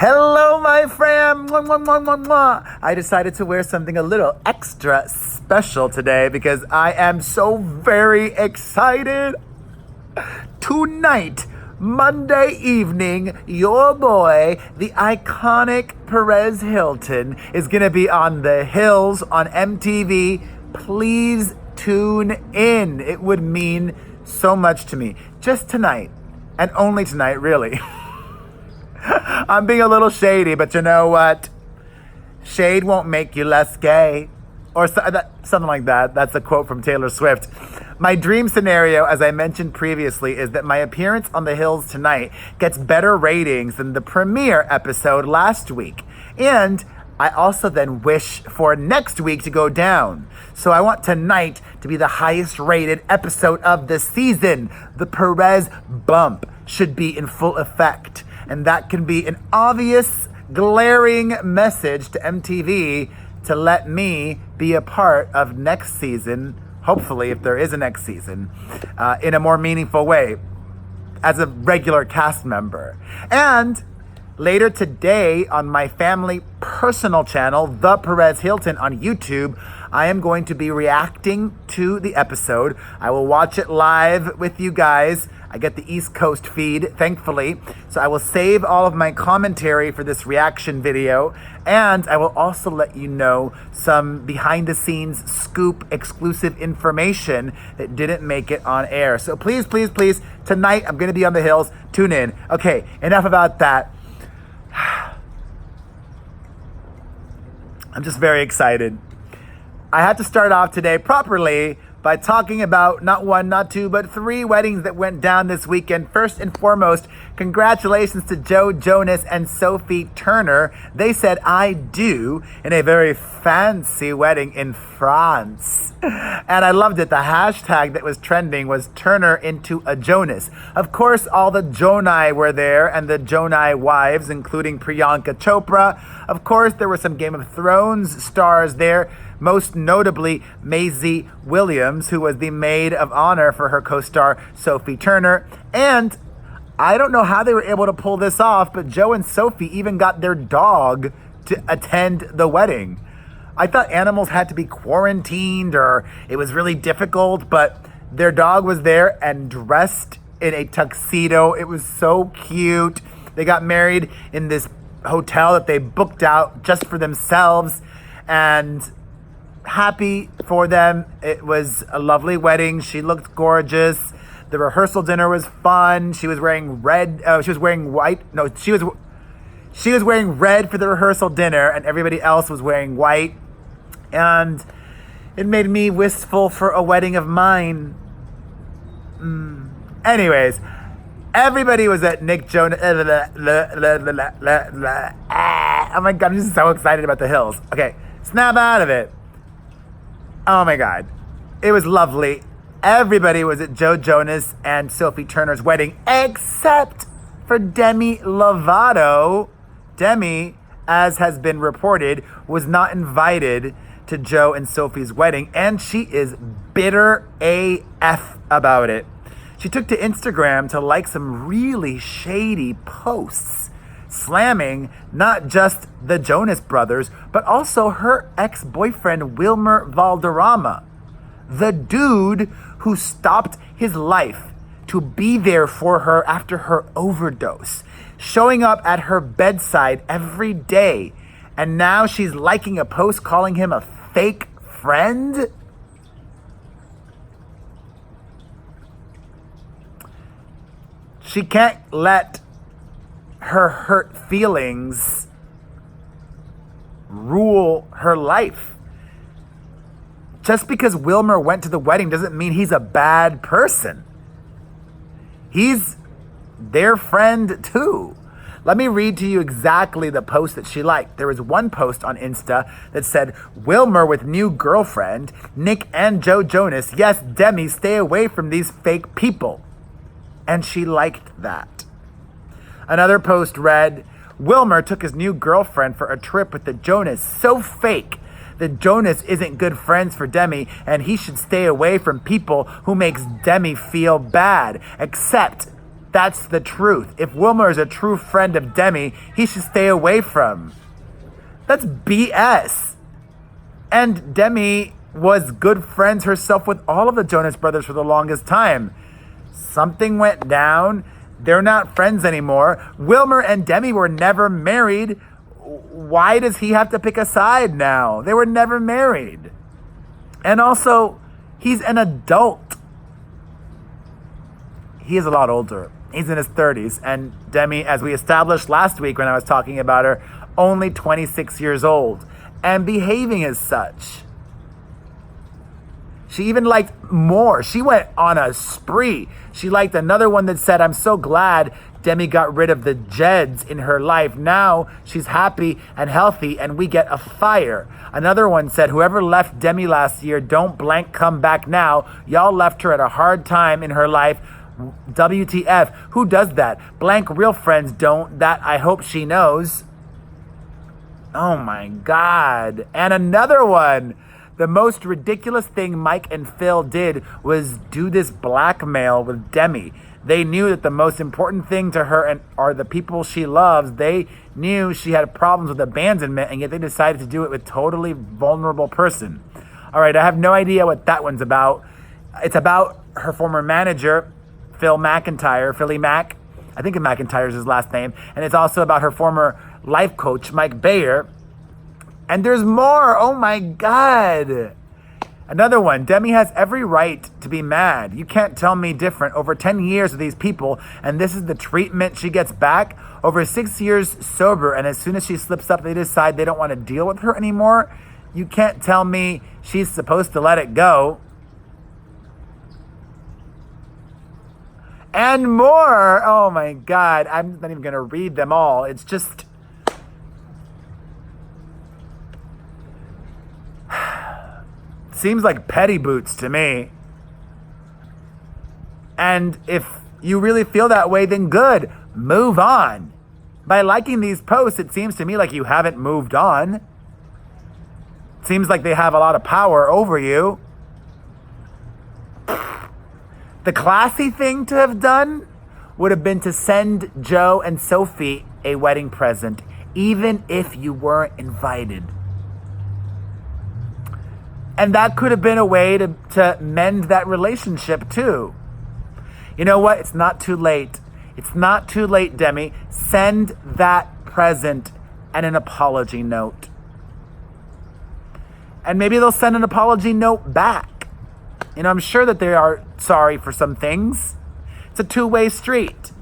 Hello, my friend. Mwah, mwah, mwah, mwah, mwah. I decided to wear something a little extra special today because I am so very excited. Tonight, Monday evening, your boy, the iconic Perez Hilton, is going to be on The Hills on MTV. Please tune in. It would mean so much to me. Just tonight, and only tonight, really. I'm being a little shady, but you know what? Shade won't make you less gay. Or something like that. That's a quote from Taylor Swift. My dream scenario, as I mentioned previously, is that my appearance on The Hills tonight gets better ratings than the premiere episode last week. And I also then wish for next week to go down. So I want tonight to be the highest rated episode of the season. The Perez bump should be in full effect. And that can be an obvious, glaring message to MTV to let me be a part of next season, hopefully, if there is a next season, in a more meaningful way, as a regular cast member. And later today on my family personal channel, The Perez Hilton on YouTube, I am going to be reacting to the episode. I will watch it live with you guys. I get the East Coast feed, thankfully. So I will save all of my commentary for this reaction video. And I will also let you know some behind the scenes scoop exclusive information that didn't make it on air. So please, please, please, tonight I'm gonna be on The Hills. Tune in. Okay, enough about that. I'm just very excited. I had to start off today properly by talking about not one, not two, but 3 weddings that went down this weekend. First and foremost, congratulations to Jonas and Sophie Turner. They said I do in a very fancy wedding in France. And I loved it. The hashtag that was trending was Turner into a Jonas. Of course, all the Jonai were there and the Jonai wives, including Priyanka Chopra. Of course, there were some Game of Thrones stars there. Most notably, Maisie Williams, who was the maid of honor for her co-star Sophie Turner. And I don't know how they were able to pull this off, but Joe and Sophie even got their dog to attend the wedding. I thought animals had to be quarantined or it was really difficult, but their dog was there and dressed in a tuxedo. It was so cute. They got married in this hotel that they booked out just for themselves, and happy for them. It was a lovely wedding. She looked gorgeous. The rehearsal dinner was fun. She was wearing red. She was wearing white. No, she was wearing red for the rehearsal dinner, and everybody else was wearing white. And it made me wistful for a wedding of mine. Anyways, everybody was at Nick Jonas. Oh my God, I'm just so excited about The Hills. Okay, snap out of it. Oh my God, it was lovely. Everybody was at Joe Jonas and Sophie Turner's wedding, except for Demi Lovato. Demi, as has been reported, was not invited to Joe and Sophie's wedding, and she is bitter AF about it. She took to Instagram to like some really shady posts, slamming not just the Jonas brothers, but also her ex-boyfriend, Wilmer Valderrama, the dude who stopped his life to be there for her after her overdose, showing up at her bedside every day. And now she's liking a post calling him a fake friend? She can't let her hurt feelings rule her life. Just because Wilmer went to the wedding doesn't mean he's a bad person. He's their friend too. Let me read to you exactly the post that she liked. There was one post on Insta that said, Wilmer with new girlfriend, Nick and Joe Jonas. Yes, Demi, stay away from these fake people. And she liked that. Another post read, Wilmer took his new girlfriend for a trip with the Jonas. So fake. The Jonas isn't good friends for Demi, and he should stay away from people who makes Demi feel bad. Except That's the truth. If Wilmer is a true friend of Demi, he should stay away from. That's BS. And Demi was good friends herself with all of the Jonas brothers for the longest time. Something went down. They're not friends anymore. Wilmer and Demi were never married. Why does he have to pick a side now? They were never married. And also, he's an adult. He is a lot older. He's in his 30s. And Demi, as we established last week when I was talking about her, only 26 years old and behaving as such. She even liked more. She went on a spree. She liked another one that said, "I'm so glad Demi got rid of the Jeds in her life. Now she's happy and healthy and we get a fire." Another one said, "Whoever left Demi last year, don't blank come back now. Y'all left her at a hard time in her life. WTF, who does that? Blank real friends don't. That I hope she knows." Oh my God. And another one. The most ridiculous thing Mike and Phil did was do this blackmail with Demi. They knew that the most important thing to her are the people she loves. They knew she had problems with abandonment, and yet they decided to do it with a totally vulnerable person. All right, I have no idea what that one's about. It's about her former manager, Philly Mac. I think McIntyre's his last name. And it's also about her former life coach, Mike Bayer. And there's more. Oh my God. Another one. Demi has every right to be mad. You can't tell me different. Over 10 years with these people, and this is the treatment she gets back. Over 6 years sober, and as soon as she slips up, they decide they don't want to deal with her anymore. You can't tell me she's supposed to let it go. And more. Oh my God. I'm not even going to read them all. It's just... seems like petty boots to me. And if you really feel that way, then good. Move on. By liking these posts, it seems to me like you haven't moved on. It seems like they have a lot of power over you. The classy thing to have done would have been to send Joe and Sophie a wedding present, even if you weren't invited. And that could have been a way to mend that relationship too. You know what? It's not too late. It's not too late, Demi. Send that present and an apology note. And maybe they'll send an apology note back. You know, I'm sure that they are sorry for some things. It's a two-way street.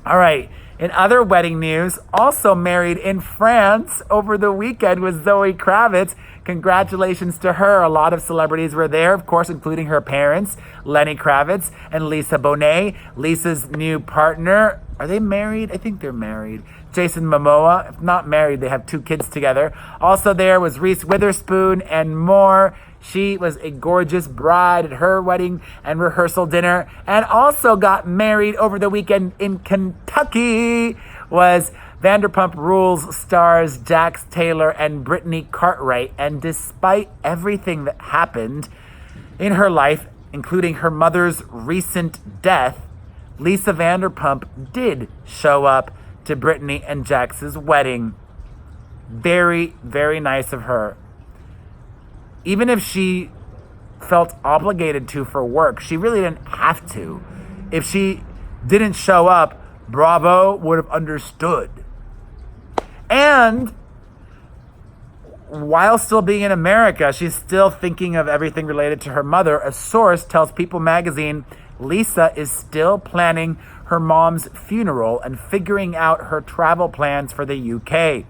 All right. In other wedding news, also married in France over the weekend was Zoe Kravitz. Congratulations to her. A lot of celebrities were there, of course, including her parents, Lenny Kravitz and Lisa Bonet, Lisa's new partner. Are they married? I think they're married. Jason Momoa. If not married, they have 2 kids together. Also there was Reese Witherspoon and more. She was a gorgeous bride at her wedding and rehearsal dinner, and also got married over the weekend in Kentucky was Vanderpump Rules stars Jax Taylor and Brittany Cartwright. And despite everything that happened in her life, including her mother's recent death, Lisa Vanderpump did show up to Brittany and Jax's wedding. Very, very nice of her. Even if she felt obligated to for work, she really didn't have to. If she didn't show up, Bravo would have understood. And while still being in America, she's still thinking of everything related to her mother. A source tells People magazine Lisa is still planning her mom's funeral and figuring out her travel plans for the UK.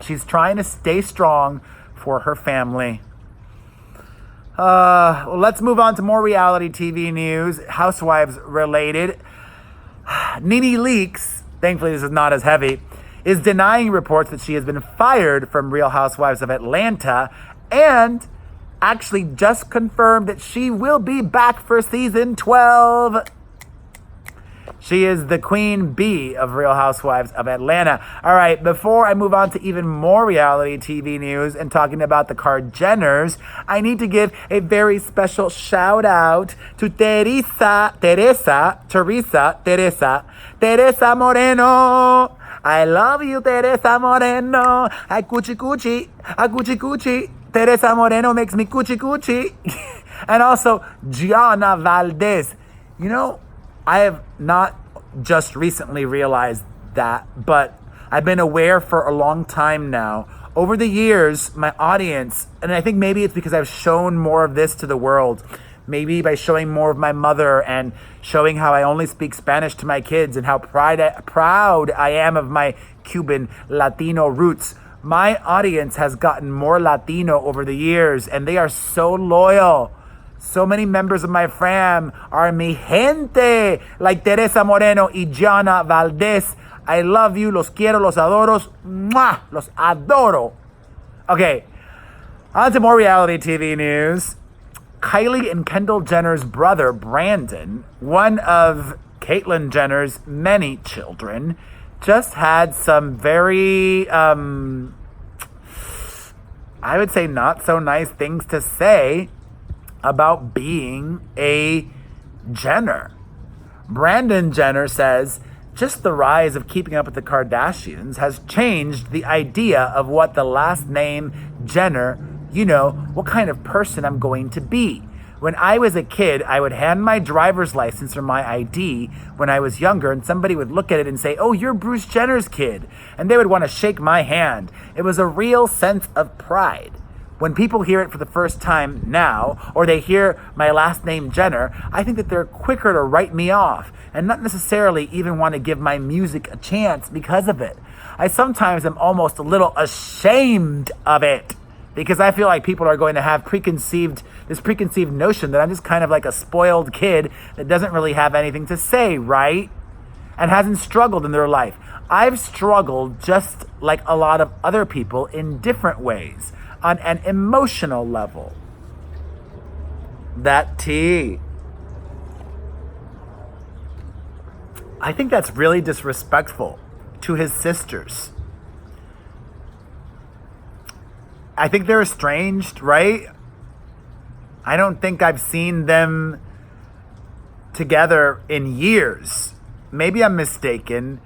She's trying to stay strong for her family. Well, let's move on to more reality TV news, Housewives related. Nene Leakes, thankfully this is not as heavy, is denying reports that she has been fired from Real Housewives of Atlanta, and actually just confirmed that she will be back for season 12. She is the queen bee of Real Housewives of Atlanta. All right, before I move on to even more reality TV news and talking about the Jenners, I need to give a very special shout out to Teresa Moreno. I love you, Teresa Moreno. I coochie coochie. Teresa Moreno makes me coochie coochie. And also, Gianna Valdez. You know, I have not just recently realized that, but I've been aware for a long time now. Over the years, my audience, and I think maybe it's because I've shown more of this to the world, maybe by showing more of my mother and showing how I only speak Spanish to my kids and how proud I am of my Cuban Latino roots. My audience has gotten more Latino over the years, and they are so loyal. So many members of my fam are mi gente, like Teresa Moreno y Gianna Valdez. I love you, los quiero, los adoro, ¡mua! Los adoro. Okay, on to more reality TV news. Kylie and Kendall Jenner's brother, Brandon, one of Caitlyn Jenner's many children, just had some very, I would say not so nice things to say about being a Jenner. Brandon Jenner says, just the rise of Keeping Up with the Kardashians has changed the idea of what the last name Jenner, what kind of person I'm going to be. When I was a kid, I would hand my driver's license or my ID when I was younger, and somebody would look at it and say, oh, you're Bruce Jenner's kid. And they would want to shake my hand. It was a real sense of pride. When people hear it for the first time now, or they hear my last name Jenner, I think that they're quicker to write me off and not necessarily even want to give my music a chance because of it. I sometimes am almost a little ashamed of it because I feel like people are going to have this preconceived notion that I'm just kind of like a spoiled kid that doesn't really have anything to say, right? And hasn't struggled in their life. I've struggled just like a lot of other people in different ways. On an emotional level. That tea. I think that's really disrespectful to his sisters. I think they're estranged, right? I don't think I've seen them together in years. Maybe I'm mistaken.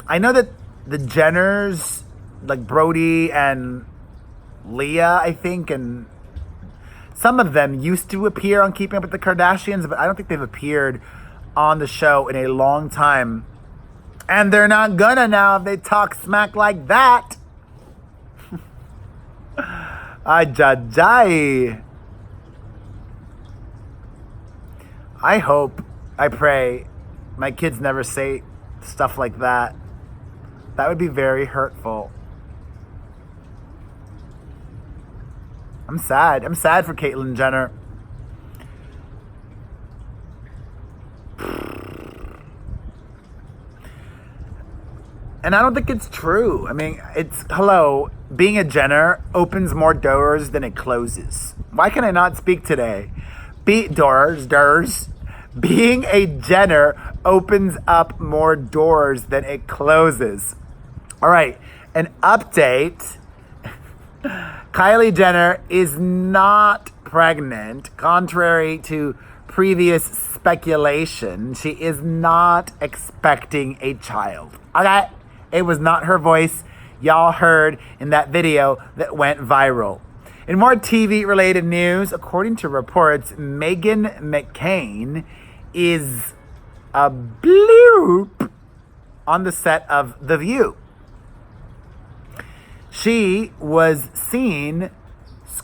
I know that the Jenners, like Brody and Leah, I think, and some of them used to appear on Keeping Up with the Kardashians, but I don't think they've appeared on the show in a long time. And they're not gonna now if they talk smack like that. Ajajai. I pray my kids never say stuff like that. That would be very hurtful. I'm sad. I'm sad for Caitlyn Jenner. And I don't think it's true. I mean, being a Jenner opens more doors than it closes. Why can I not speak today? Being a Jenner opens up more doors than it closes. All right, an update. Kylie Jenner is not pregnant, contrary to previous speculation. She is not expecting a child. Okay? It was not her voice y'all heard in that video that went viral. In more TV-related news, according to reports, Meghan McCain is a bloop on the set of The View. She was seen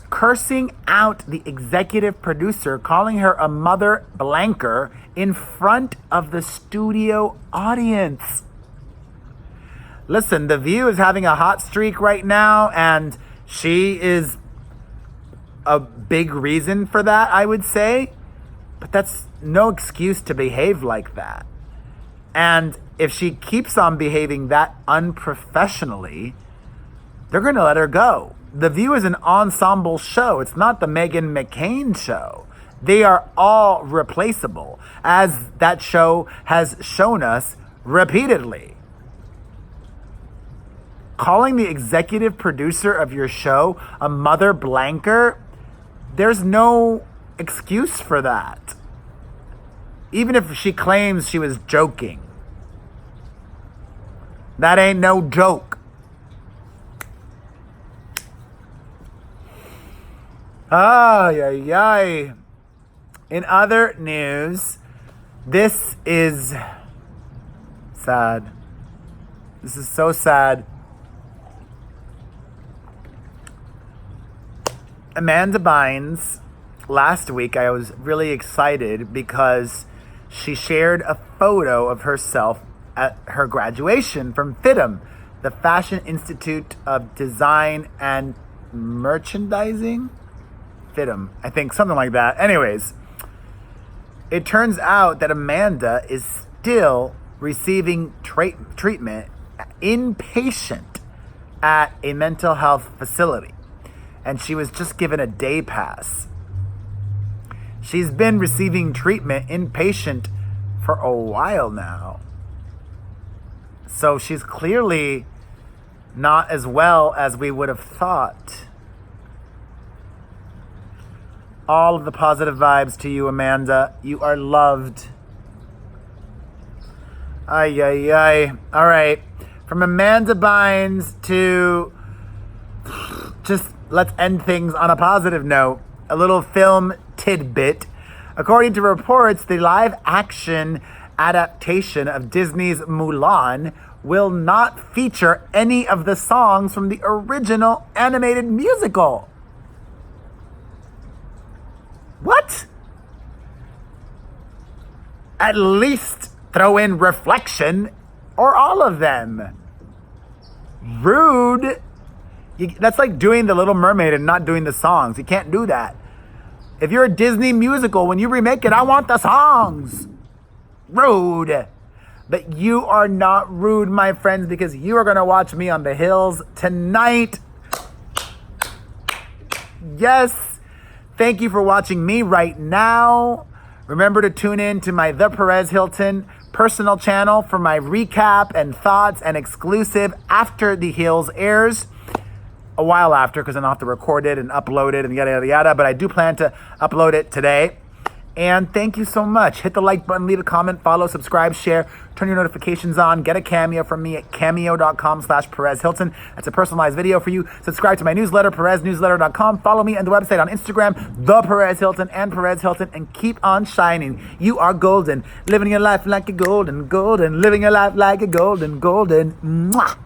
cursing out the executive producer, calling her a mother blanker in front of the studio audience. Listen, The View is having a hot streak right now, and she is a big reason for that, I would say. But that's no excuse to behave like that. And if she keeps on behaving that unprofessionally, they're going to let her go. The View is an ensemble show. It's not the Meghan McCain show. They are all replaceable, as that show has shown us repeatedly. Calling the executive producer of your show a mother blanker, there's no excuse for that. Even if she claims she was joking. That ain't no joke. Ay, ay, ay. In other news, this is sad. This is so sad. Amanda Bynes, last week I was really excited because she shared a photo of herself at her graduation from FIDM, the Fashion Institute of Design and Merchandising. FIDM, I think, something like that. Anyways, it turns out that Amanda is still receiving treatment inpatient at a mental health facility. And she was just given a day pass. She's been receiving treatment inpatient for a while now. So she's clearly not as well as we would have thought. All of the positive vibes to you, Amanda. You are loved. Ay, ay, ay. All right. From Amanda Bynes to just let's end things on a positive note. A little film tidbit. According to reports, the live-action adaptation of Disney's Mulan will not feature any of the songs from the original animated musical. What? At least throw in Reflection or all of them. Rude. That's like doing The Little Mermaid and not doing the songs. You can't do that. If you're a Disney musical, when you remake it, I want the songs. Rude. But you are not rude, my friends, because you are going to watch me on the hills tonight. Yes. Thank you for watching me right now. Remember to tune in to my The Perez Hilton personal channel for my recap and thoughts and exclusive after The Hills airs. A while after, because I don't have to record it and upload it and yada, yada, yada. But I do plan to upload it today. And thank you so much. Hit the like button, leave a comment, follow, subscribe, share, turn your notifications on, get a cameo from me at cameo.com/Perez Hilton. That's a personalized video for you. Subscribe to my newsletter, PerezNewsletter.com. Follow me and the website on Instagram, The Perez Hilton and Perez Hilton, and keep on shining. You are golden. Living your life like a golden, golden. Living your life like a golden, golden. Mwah.